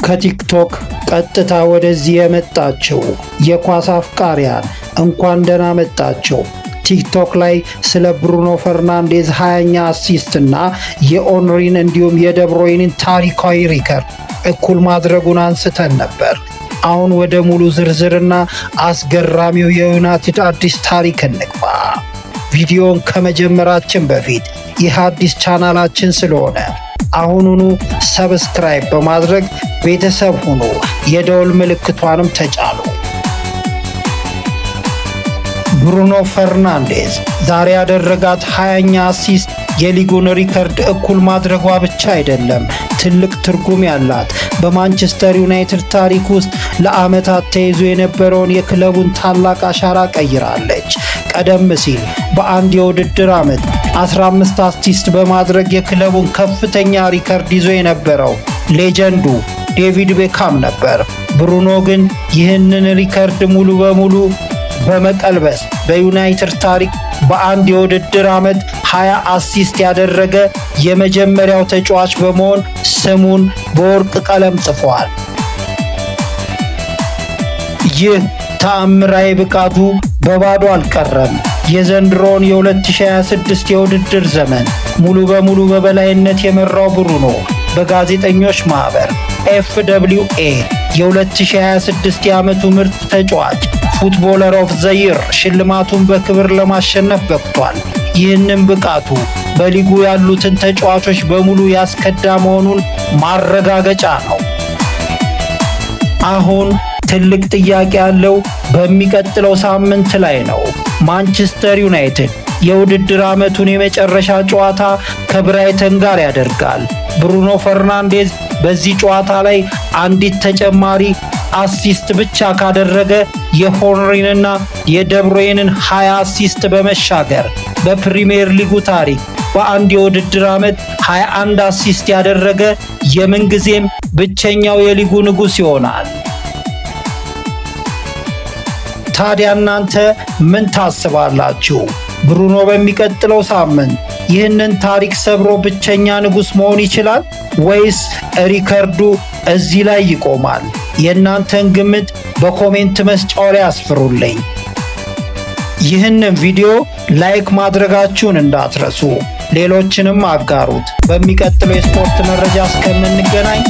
ከቲክቶክ ቀጥታ ወደዚህ የመጣችው የኳስ አፍቃሪያን እንኳን ደህና መጣችሁ። ቲክቶክ ላይ ስለ ብሩኖ ፈርናንዴዝ 20ኛ አሲስት እና የኦንሪን እንዲሁም የደብሮይንን ታሪካዊ ሪከርድ እኩል ማድረጉን አንስተን ነበር። አሁን ወደ ሙሉ ዝርዝርና አስገራሚው የዩናይትድ አዲስ ታሪክ እንግባ። ቪዲዮን ከመጀመራችን በፊት ይህ አዲስ ቻናላችን ስለሆነ አሁኑኑ ሰብስክራይብ በማድረግ ቤተሰብ ሁኑ፣ የደወል ምልክቷንም ተጫኑ። ብሩኖ ፈርናንዴዝ ዛሬ ያደረጋት 20ኛ አሲስት የሊጉን ሪከርድ እኩል ማድረጓ ብቻ አይደለም ትልቅ ትርጉም ያላት፣ በማንቸስተር ዩናይትድ ታሪክ ውስጥ ለዓመታት ተይዞ የነበረውን የክለቡን ታላቅ አሻራ ቀይራለች። ቀደም ሲል በአንድ የውድድር ዓመት 15 አሲስት በማድረግ የክለቡን ከፍተኛ ሪከርድ ይዞ የነበረው ሌጀንዱ ዴቪድ ቤካም ነበር። ብሩኖ ግን ይህንን ሪከርድ ሙሉ በሙሉ በመቀልበስ በዩናይትድ ታሪክ በአንድ የውድድር ዓመት 20 አሲስት ያደረገ የመጀመሪያው ተጫዋች በመሆን ስሙን በወርቅ ቀለም ጽፏል። ይህ ተአምራዊ ብቃቱ በባዶ አልቀረም። የዘንድሮውን የ2026 የውድድር ዘመን ሙሉ በሙሉ በበላይነት የመራው ብሩኖ በጋዜጠኞች ማህበር FWA የ2026 የዓመቱ ምርጥ ተጫዋች ፉትቦለር ኦፍ ዘ ይር ሽልማቱን በክብር ለማሸነፍ በቅቷል። ይህንን ብቃቱ በሊጉ ያሉትን ተጫዋቾች በሙሉ ያስከዳ መሆኑን ማረጋገጫ ነው። አሁን ትልቅ ጥያቄ ያለው በሚቀጥለው ሳምንት ላይ ነው። ማንቸስተር ዩናይትድ የውድድር ዓመቱን የመጨረሻ ጨዋታ ከብራይተን ጋር ያደርጋል። ብሩኖ ፈርናንዴዝ በዚህ ጨዋታ ላይ አንዲት ተጨማሪ አሲስት ብቻ ካደረገ የሆንሪንና የደብሮይንን 20 አሲስት በመሻገር በፕሪሚየር ሊጉ ታሪክ በአንድ የውድድር ዓመት 21 አሲስት ያደረገ የምንጊዜም ብቸኛው የሊጉ ንጉሥ ይሆናል። ታዲያ እናንተ ምን ታስባላችሁ? ብሩኖ በሚቀጥለው ሳምንት ይህንን ታሪክ ሰብሮ ብቸኛ ንጉሥ መሆን ይችላል ወይስ ሪከርዱ እዚህ ላይ ይቆማል? የእናንተን ግምት በኮሜንት መስጫው ላይ አስፍሩልኝ። ይህንን ቪዲዮ ላይክ ማድረጋችሁን እንዳትረሱ፣ ሌሎችንም አጋሩት። በሚቀጥለው የስፖርት መረጃ እስከምንገናኝ